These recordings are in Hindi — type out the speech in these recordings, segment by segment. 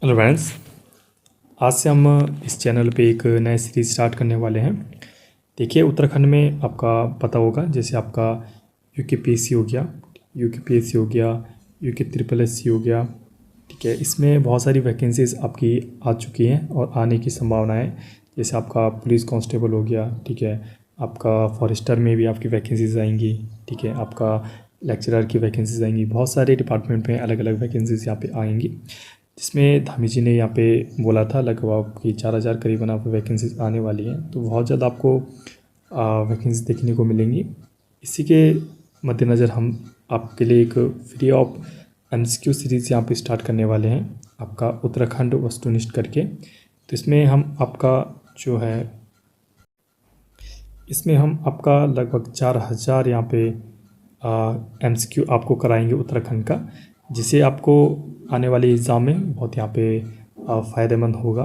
Hello friends. आज से हम इस चैनल पे एक नया सीरीज़ स्टार्ट करने वाले हैं। देखिए, उत्तराखंड में आपका पता होगा, जैसे आपका यूकेपीएससी हो गया, यूकेपीएससी हो गया, यूके ट्रिपल एससी हो गया। ठीक है, इसमें बहुत सारी वैकेंसीज आपकी आ चुकी हैं और आने की संभावना है। जैसे आपका पुलिस कांस्टेबल हो गया, ठीक है, आपका फॉरेस्टर में भी आपकी वैकेंसीज आएंगी। ठीक है, आपका लेक्चरर की वैकेंसीज आएंगी। बहुत सारे डिपार्टमेंट में अलग अलग वैकेंसीज यहाँ पे आएंगी, जिसमें धामी जी ने यहाँ पे बोला था लगभग कि 4,000 करीबन आपको वैकेंसीज आने वाली हैं। तो बहुत ज़्यादा आपको वैकेंसी देखने को मिलेंगी। इसी के मद्देनज़र हम आपके लिए एक फ्री ऑफ एमसीक्यू सीरीज़ यहाँ पे स्टार्ट करने वाले हैं, आपका उत्तराखंड वस्तुनिष्ठ करके। तो इसमें हम आपका जो है, इसमें हम आपका लगभग 4,000 यहाँ पे एमसीक्यू आपको कराएंगे उत्तराखंड का, जिसे आपको आने वाले एग्ज़ाम में बहुत यहाँ पे फ़ायदेमंद होगा।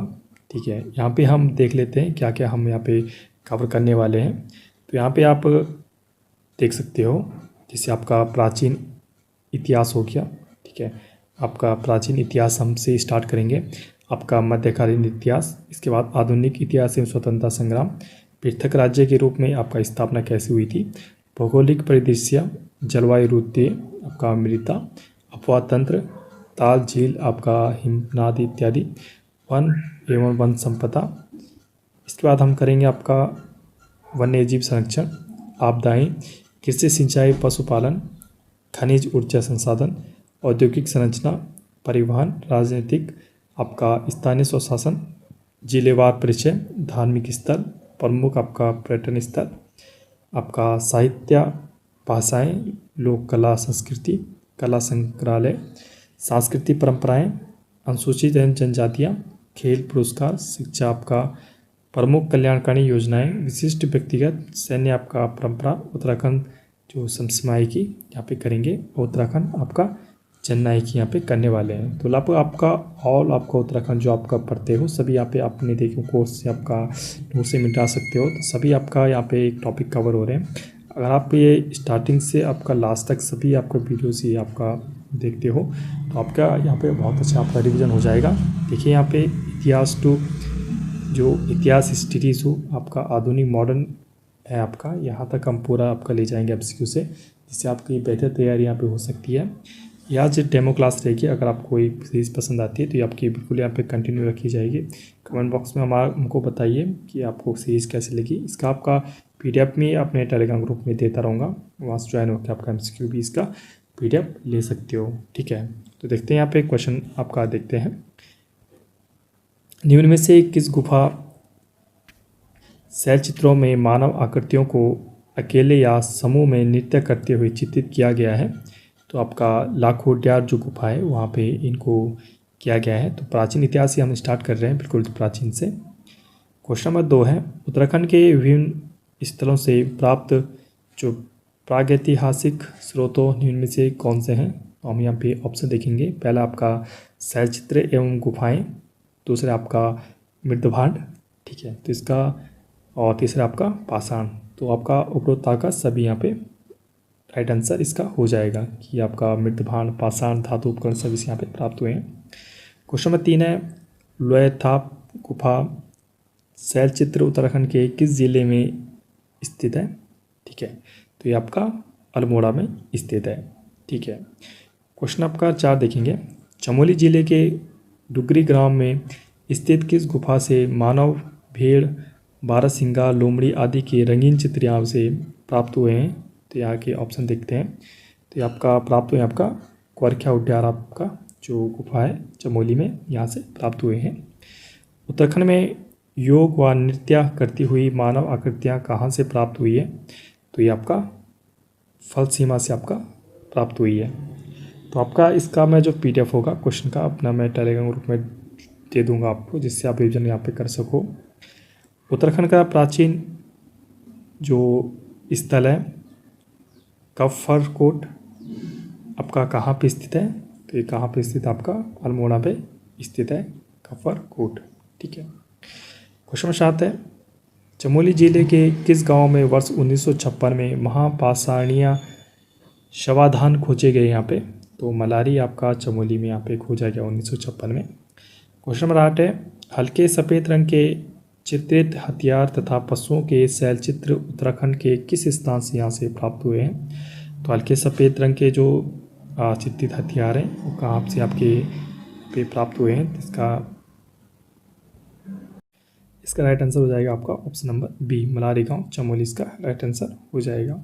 ठीक है, यहाँ पे हम देख लेते हैं क्या क्या हम यहाँ पे कवर करने वाले हैं। तो यहाँ पे आप देख सकते हो, जैसे आपका प्राचीन इतिहास हो गया। ठीक है, आपका प्राचीन इतिहास हमसे स्टार्ट करेंगे, आपका मध्यकालीन इतिहास, इसके बाद आधुनिक इतिहास एवं स्वतंत्रता संग्राम, पृथक राज्य के रूप में आपका स्थापना कैसे हुई थी, भौगोलिक परिदृश्य, जलवायु ऋतु, आपका मृदा, अपवाह तंत्र, ताल झील, आपका हिमनाद इत्यादि, वन एवं वन संपदा। इसके बाद हम करेंगे आपका वन्य जीव संरक्षण, आपदाएं, कृषि सिंचाई पशुपालन, खनिज ऊर्जा संसाधन, औद्योगिक संरचना, परिवहन, राजनीतिक, आपका स्थानीय स्वशासन, जिलेवार परिचय, धार्मिक स्थल, प्रमुख आपका पर्यटन स्थल, आपका साहित्य, भाषाएं, लोक कला संस्कृति, कला संग्रहालय, सांस्कृतिक परंपराएं, अनुसूचित जनजातियाँ, खेल पुरस्कार, शिक्षा, आपका प्रमुख कल्याणकारी योजनाएं, विशिष्ट व्यक्तिगत, सैन्य आपका परंपरा, उत्तराखंड जो समसामयिकी यहाँ पे करेंगे, उत्तराखंड आपका जननायकी यहाँ पे करने वाले हैं। तो आपका ऑल आपका उत्तराखंड जो आपका पढ़ते हो सभी यहाँ पे अपने देखो कोर्स से आपका नोट से मिटा सकते हो। तो सभी आपका यहाँ पे एक टॉपिक कवर हो रहे हैं। अगर आप ये स्टार्टिंग से आपका लास्ट तक सभी आपका वीडियोस ये आपका देखते हो तो आपका यहाँ पे बहुत अच्छा आपका रिवीजन हो जाएगा। देखिए, यहाँ पे इतिहास टू जो इतिहास हिस्ट्रीज हो, आपका आधुनिक मॉडर्न है आपका, यहाँ तक हम पूरा आपका ले जाएंगे एमसीक्यू से, जिससे आपकी बेहतर तैयारी यहाँ पे हो सकती है। या जो डेमो क्लास रहेगी, अगर आपको कोई सीरीज़ पसंद आती है तो ये आपकी बिल्कुल यहाँ पे कंटिन्यू रखी जाएगी। कमेंट बॉक्स में हमको बताइए कि आपको सीरीज़ कैसे लगी। इसका आपका पीडीएफ में अपने टेलीग्राम ग्रुप में देता रहूँगा, वहाँ से ज्वाइन होकर आपका एमसीक्यू भी इसका पीडीएफ ले सकते हो। ठीक है, तो देखते हैं यहाँ पे क्वेश्चन आपका देखते हैं। निम्न में से किस गुफा शैल चित्रों में मानव आकृतियों को अकेले या समूह में नृत्य करते हुए चित्रित किया गया है? तो आपका लाखोटियार जो गुफा है वहाँ पे इनको किया गया है। तो प्राचीन इतिहास से हम स्टार्ट कर रहे हैं, बिल्कुल प्राचीन से। क्वेश्चन नंबर 2 है, उत्तराखंड के विभिन्न स्थलों से प्राप्त जो प्रागैतिहासिक स्रोतों निम्न में से कौन से हैं? तो हम यहाँ पे ऑप्शन देखेंगे। पहला आपका शैल चित्र एवं गुफाएं, दूसरा आपका मृदभांड, ठीक है, तो इसका, और तीसरा आपका पाषाण। तो आपका उपरोक्त का सभी यहाँ पे राइट आंसर इसका हो जाएगा कि आपका मृदभांड, पाषाण, धातु उपकरण सभी यहाँ पे प्राप्त हुए हैं। क्वेश्चन नंबर 3 है, लोयथाप गुफा शैल चित्र उत्तराखंड के किस जिले में स्थित है? ठीक है, तो ये आपका अल्मोड़ा में स्थित है। ठीक है, क्वेश्चन आपका 4 देखेंगे, चमोली जिले के डुगरी ग्राम में स्थित किस गुफा से मानव, भेड़, बारहसिंगा, लोमड़ी आदि के रंगीन चित्र यहाँ से प्राप्त हुए हैं? तो यहाँ के ऑप्शन देखते हैं। तो ये आपका प्राप्त हुए आपका क्वारख्या उड्यार, आपका जो गुफा है चमोली में, यहाँ से प्राप्त हुए हैं। उत्तराखंड में योग व नृत्य करती हुई मानव आकृतियाँ कहाँ से प्राप्त हुई है? तो ये आपका फल सीमा से आपका प्राप्त हुई है। तो आपका इसका मैं जो पीडीएफ होगा क्वेश्चन का अपना मैं टेलीग्राम ग्रुप में दे दूंगा आपको, जिससे आप रिविजन यहाँ पे कर सको। उत्तराखंड का प्राचीन जो स्थल है कफरकोट, आपका कहाँ पे स्थित है? तो ये कहाँ पे स्थित है? आपका अल्मोड़ा पे स्थित है कफरकोट। ठीक है, क्वेश्चन नंबर 7 है, चमोली जिले के किस गांव में वर्ष 1956 में महापाषाणीय शवाधान खोजे गए? यहाँ पे तो मलारी आपका चमोली में यहाँ पे खोजा गया 1956 में। क्वेश्चन नंबर 8 है, हल्के सफ़ेद रंग के चित्रित हथियार तथा पशुओं के शैल चित्र उत्तराखंड के किस स्थान से यहाँ से प्राप्त हुए हैं? तो हल्के सफ़ेद रंग के जो चित्रित हथियार हैं वो कहाँ से आपके पे प्राप्त हुए हैं? इसका राइट आंसर हो जाएगा आपका ऑप्शन नंबर बी, मलारी गांव चमोली इसका राइट आंसर हो जाएगा।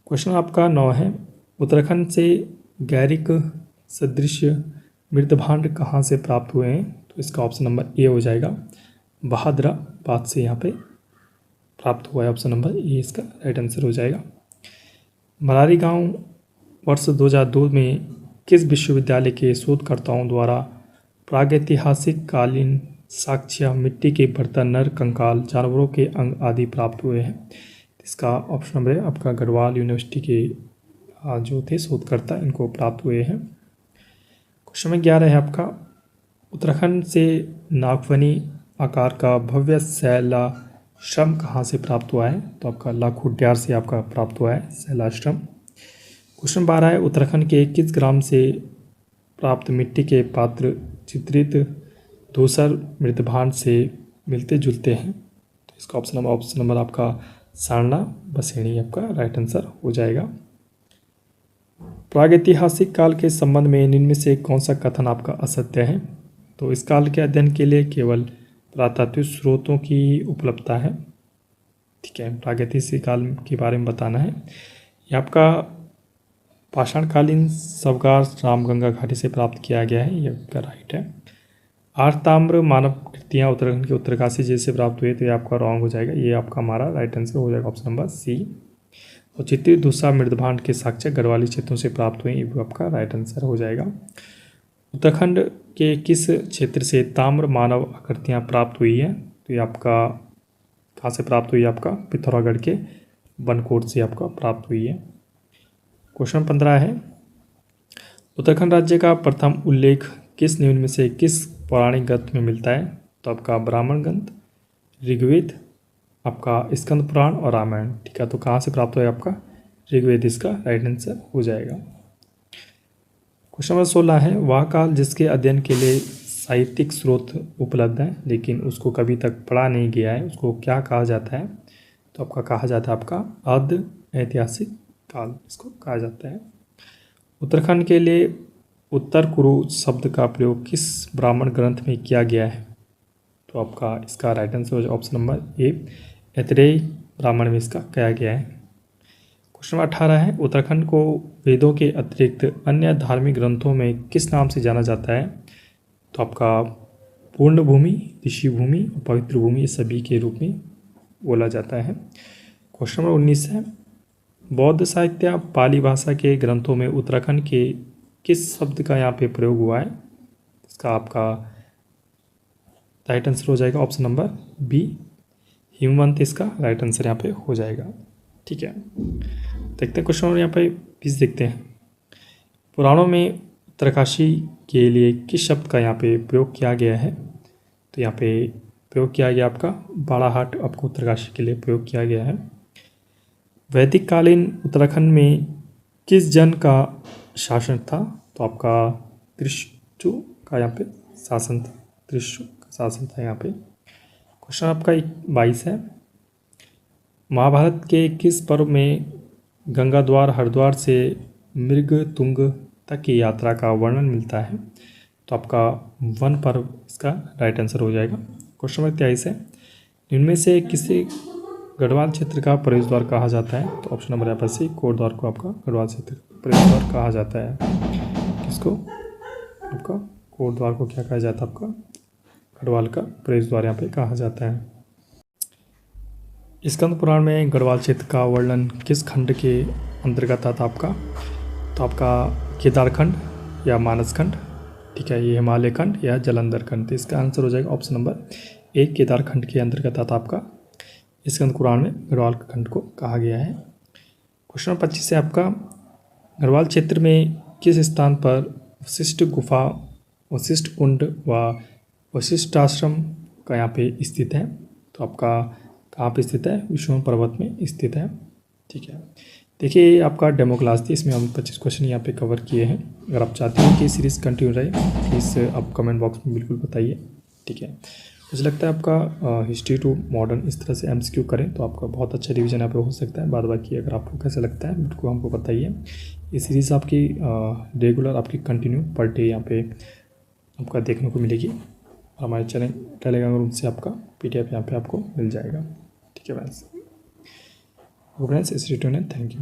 क्वेश्चन आपका 9 है, उत्तराखंड से गैरिक सदृश मृदभांड कहाँ से प्राप्त हुए हैं? तो इसका ऑप्शन नंबर ए हो जाएगा, बहादुराबाद से यहाँ पे प्राप्त हुआ है। ऑप्शन नंबर ए इसका राइट आंसर हो जाएगा। मलारी गांव वर्ष 2002 में किस विश्वविद्यालय के शोधकर्ताओं द्वारा प्रागैतिहासिक कालीन साक्ष्य, मिट्टी के बर्तन, नर कंकाल, जानवरों के अंग आदि प्राप्त हुए हैं? इसका ऑप्शन नंबर है आपका गढ़वाल यूनिवर्सिटी के जो थे शोधकर्ता इनको प्राप्त हुए हैं। क्वेश्चन नंबर 11 है आपका, उत्तराखंड से नागफनी आकार का भव्य शैलाश्रम कहाँ से प्राप्त हुआ है? तो आपका लाखोटियार से आपका प्राप्त हुआ है शैलाश्रम। क्वेश्चन 12 है, उत्तराखंड के किस ग्राम से प्राप्त मिट्टी के पात्र चित्रित धूसर मृदभांड से मिलते जुलते हैं? तो इसका ऑप्शन नंबर आपका सारना बसेड़ी आपका राइट आंसर हो जाएगा। प्रागैतिहासिक काल के संबंध में निम्न में से कौन सा कथन आपका असत्य है? तो इस काल के अध्ययन के लिए केवल पुरातात्विक स्रोतों की उपलब्धता है। ठीक है, प्रागैतिहासिक काल के बारे में बताना है। ये आपका पाषाणकालीन शवगार रामगंगा घाटी से प्राप्त किया गया है, ये आपका राइट है। 8 ताम्र मानव कृतियाँ उत्तराखंड के उत्तरकाशी जिले से प्राप्त हुए, तो ये आपका रॉन्ग हो जाएगा, ये आपका हमारा राइट आंसर हो जाएगा ऑप्शन नंबर सी। और चित्रित दूसरा मृदभांड के साक्ष्य गढ़वाली क्षेत्रों से प्राप्त हुए, ये भी आपका राइट आंसर हो जाएगा। उत्तराखंड के किस क्षेत्र से ताम्र मानव आकृतियाँ प्राप्त हुई है? तो ये आपका कहाँ से प्राप्त हुई है? आपका पिथौरागढ़ के बनकोट से आपका प्राप्त हुई है। क्वेश्चन 15 है, उत्तराखंड राज्य का प्रथम उल्लेख किस निम्न में से किस पौराणिक ग्रंथ में मिलता है? तो आपका ब्राह्मण ग्रंथ, ऋग्वेद, आपका स्कंद पुराण और रामायण। ठीक है, तो कहाँ से प्राप्त हुआ है? आपका ऋग्वेद इसका राइट आंसर हो जाएगा। क्वेश्चन नंबर 16 है, वह काल जिसके अध्ययन के लिए साहित्यिक स्रोत उपलब्ध है लेकिन उसको कभी तक पढ़ा नहीं गया है, उसको क्या कहा जाता है? तो आपका कहा जाता है आपका अर्ध ऐतिहासिक काल इसको कहा जाता है। उत्तराखंड के लिए उत्तर कुरु शब्द का प्रयोग किस ब्राह्मण ग्रंथ में किया गया है? तो आपका इसका राइट आंसर हो जाएगा ऑप्शन नंबर ए, ऐतरेय ब्राह्मण में इसका किया गया है। क्वेश्चन 18 है, उत्तराखंड को वेदों के अतिरिक्त अन्य धार्मिक ग्रंथों में किस नाम से जाना जाता है? तो आपका पूर्ण भूमि, ऋषि भूमि, पवित्र भूमि सभी के रूप में बोला जाता है। क्वेश्चन नंबर 19 है, बौद्ध साहित्य पाली भाषा के ग्रंथों में उत्तराखंड के किस शब्द का यहाँ पे प्रयोग हुआ है? इसका आपका राइट आंसर हो जाएगा ऑप्शन नंबर बी, हिमवंत इसका राइट आंसर यहाँ पे हो जाएगा। ठीक है, देखते हैं क्वेश्चन यहाँ पे 20 देखते हैं। पुराणों में उत्तरकाशी के लिए किस शब्द का यहाँ पे प्रयोग किया गया है? तो यहाँ पे प्रयोग किया गया आपका बाड़ाहाट, आपको उत्तरकाशी के लिए प्रयोग किया गया है। वैदिक कालीन उत्तराखंड में किस जन का शासन था? तो आपका त्रिशु का यहाँ पे शासन था, त्रिशु का शासन था यहाँ पे। क्वेश्चन आपका 22 है, महाभारत के किस पर्व में गंगाद्वार हरिद्वार से मृग तुंग तक की यात्रा का वर्णन मिलता है? तो आपका वन पर्व इसका राइट आंसर हो जाएगा। क्वेश्चन नंबर 23 है, इनमें से किसी गढ़वाल क्षेत्र का प्रवेश द्वार कहा जाता है? तो ऑप्शन नंबर यहाँ पर सी, कोटद्वार को आपका गढ़वाल क्षेत्र का प्रवेश द्वार कहा जाता है। किसको? आपका कोटद्वार को क्या कहा जाता है? आपका गढ़वाल का प्रवेश द्वार यहाँ पे कहा जाता है। स्कंद पुराण में गढ़वाल क्षेत्र का वर्णन किस खंड के अंतर्गत आता आपका? तो आपका केदारखंड या मानसखंड, ठीक है, ये हिमालय खंड या जलंधर खंड। तो इसका आंसर हो जाएगा ऑप्शन नंबर ए, केदारखंड के अंतर्गत आता आपका स्कंद पुराण में गढ़वाल खंड को कहा गया है। क्वेश्चन नंबर 25 से आपका गढ़वाल क्षेत्र में किस स्थान पर वशिष्ठ गुफा, वशिष्ठ कुंड व वशिष्ठ आश्रम का यहाँ पे स्थित है? तो आपका कहाँ पे स्थित है? विश्वम पर्वत में स्थित है। ठीक है, देखिए आपका डेमो क्लास थी, इसमें हम 25 क्वेश्चन यहाँ पे कवर किए हैं। अगर आप चाहते हैं कि सीरीज़ कंटिन्यू रहे, प्लीज़ आप कमेंट बॉक्स में बिल्कुल बताइए, ठीक है। मुझे लगता है आपका हिस्ट्री टू मॉडर्न इस तरह से MCQ करें तो आपका बहुत अच्छा रिवीजन यहाँ पे हो सकता है। बाद बाकी अगर आपको कैसा लगता है बिल्कुल हमको बताइए। ये सीरीज़ आपकी रेगुलर आपकी कंटिन्यू पर डे यहाँ पे आपका देखने को मिलेगी। हमारे चैनल टेलीग्राम ग्रुप से आपका PDF यहाँ पे आपको मिल जाएगा, ठीक है फ्रेंड्स। फ्रेंड्स इस रिटर्न है, थैंक यू।